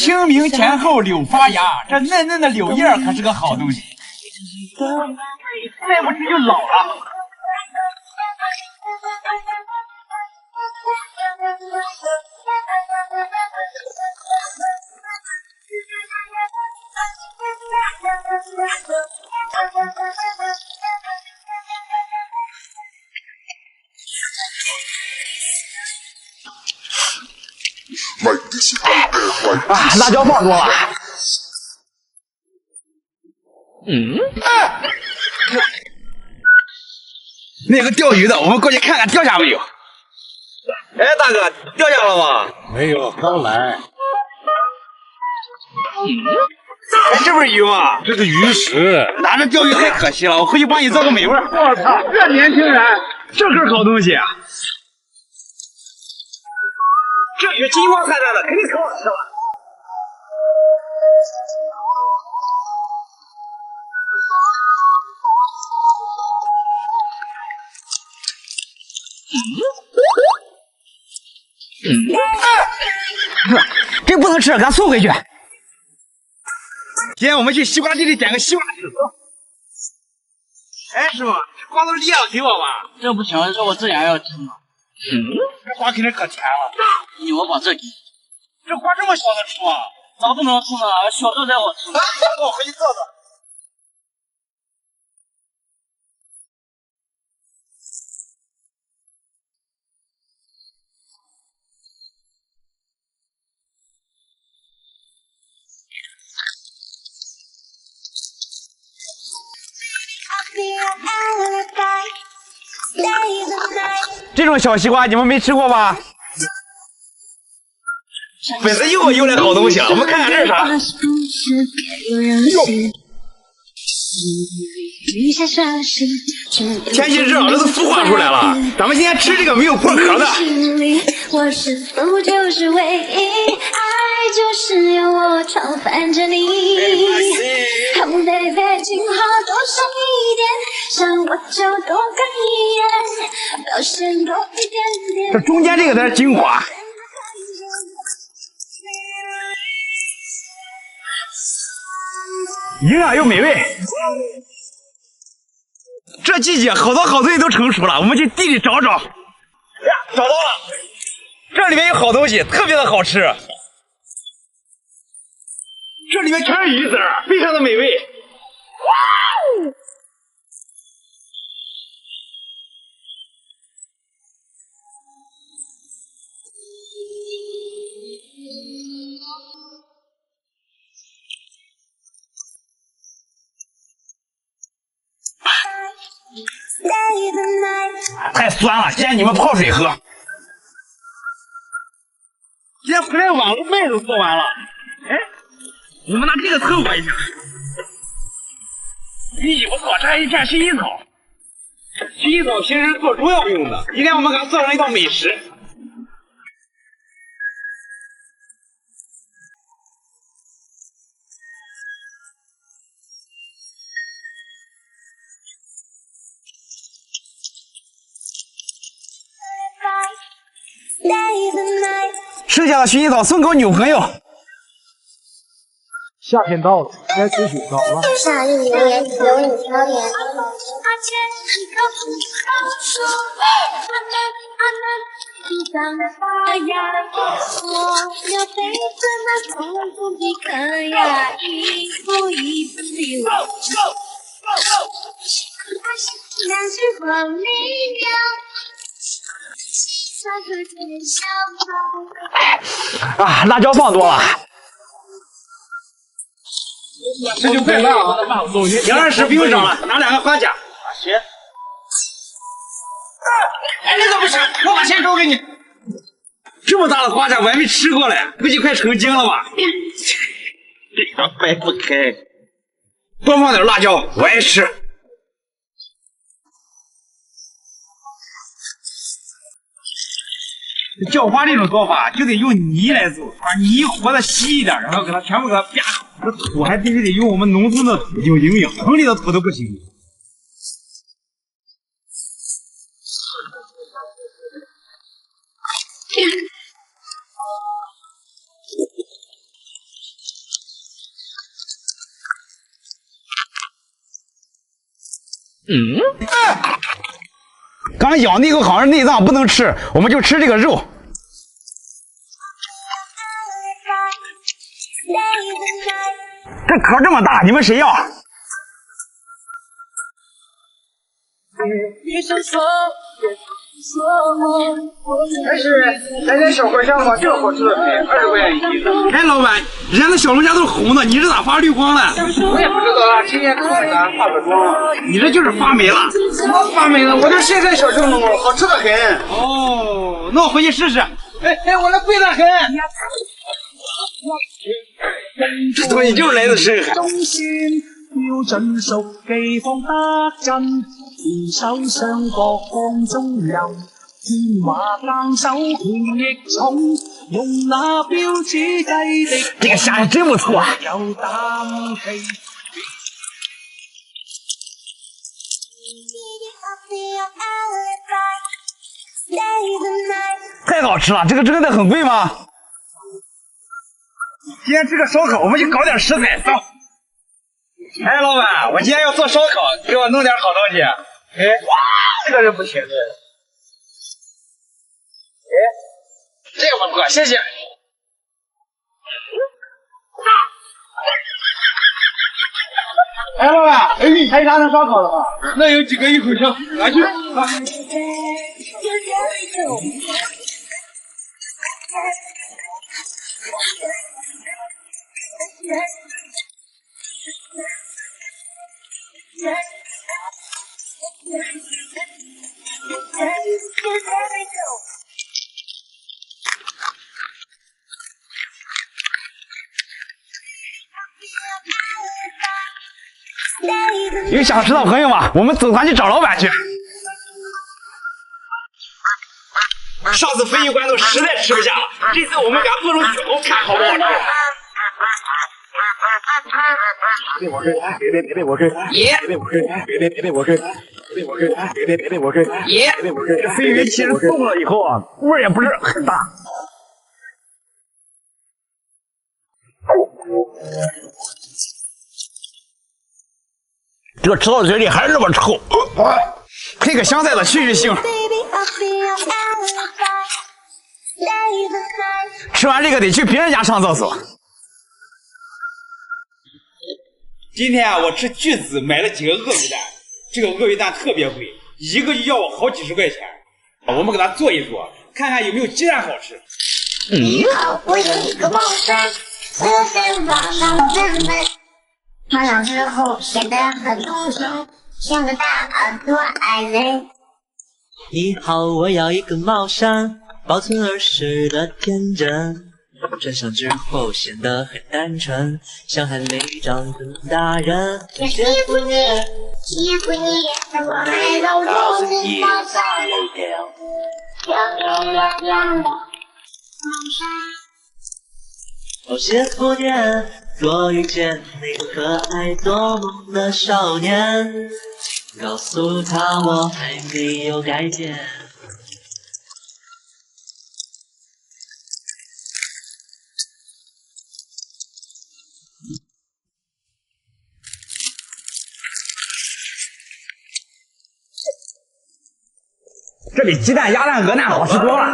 清明前后柳发芽，这嫩嫩的柳叶可是个好东西。再不吃就老了。啊，辣椒放多了。那个钓鱼的，我们过去看看钓下没有。哎，大哥，钓下了吗？没有，刚来。哎，这不是鱼吗？这是鱼食。拿着钓鱼太可惜了，我回去帮你做个美味。我操，这年轻人，这可是好东西啊！这鱼金光灿灿的，肯定可好吃了。这不能吃，给它送回去。今天我们去西瓜地里捡个西瓜吃。哎，师傅，这瓜都裂了，给我吧。这不行，这我自然要吃嘛。这瓜肯定可甜了。你我把这给。这瓜这么小的吃吗？咋不能吃呢？小的才好吃呢。我回去做做。这种小西瓜你们没吃过吧？粉丝又来好东西了，我们看看这是啥？天气热，这都孵化出来了。咱们今天吃这个没有破壳的。我是否就是唯一？爱就是要我常烦着你。Oh baby， 今后多说一点，想我就多看一眼，表现多一点点。这中间这个才是精华。营养又美味。这季节好多好东西都成熟了，我们去地里找找。呀，找到了！这里面有好东西，特别的好吃。这里面全是鱼籽儿，非常的美味。哇！太酸了，建议你们泡水喝。今天回来晚了，麦都做完了。哎，我们拿这个凑合一下。咦，不错，这还一片薰衣草。薰衣草平时做中药用的，今天我们给它做成一道美食。剩下的薰衣草送给我女朋友。夏天到了，该吃雪糕了。夏日留言有你挑言。啊，辣椒放多了。这就快烂了，220不用整了，拿2个花甲。行。哎，那个不行，我把钱收给你。这么大的花甲我还没吃过嘞，估计快成精了吧？这样掰不开。多放点辣椒，我爱吃。叫花这种做法就得用泥来做，把泥和的稀一点，然后给它全部给它啪好。这土还必须得用我们农村的土，有营养，城里的土都不行。刚咬那口好像内脏不能吃，我们就吃这个肉。这壳这么大，你们谁要？还是咱家小伙想法，这好吃的很，20块钱一斤。哎，老板，人家那小龙虾都是红的，你这咋发绿光了？我也不知道啊，今天刚给咱化个妆。你这就是发霉了。怎么发霉了？我这现在小正宗，好吃的很。哦，那我回去试试。哎，我那贵得很。这东西就是来自深海。要尽熟技放得真，扶手相各放中人，天马硬手權亦重，用那標指雞的这个虾真不错。有膽氣。太好吃了，这个真的很贵吗？今天吃个烧烤，我们就搞点食材，走。哎，老板，我今天要做烧烤，给我弄点好东西。哎，哇，这个是不行的。哎，这个不错，谢谢。哎，老板，还有啥能烧烤的吗？那有几个一口香，拿去。有想吃的朋友们，我们组团去找老板去。上次鲱鱼罐头实在吃不下了，这次我们给它做成卷头，看好不好吃。别我追他，别我追他，别我追他，别我追他，别我追他，别我追他，别我追他。鲱鱼其实冻了以后啊，味儿也不是很大。这个吃到嘴里还是那么臭，配个香菜的去去腥。吃完这个得去别人家上厕所。今天啊，我吃巨资买了几个鳄鱼蛋，这个鳄鱼蛋特别贵，一个就要我好几十块钱。我们给它做一做，看看有没有鸡蛋好吃。你好，我有一个梦想，我在网上准备，穿上之后显得很动情，像个大耳朵爱人。你好，我要一个帽衫，保存儿时的天真。穿上之后显得很单纯，像还没长成大人。也欺负你，欺负你，我还揉揉你的小脸，漂亮的梦想。某些昨天，若遇见那个可爱多梦的少年，告诉他我还没有改变。这比鸡蛋、鸭蛋、鹅蛋好吃多了。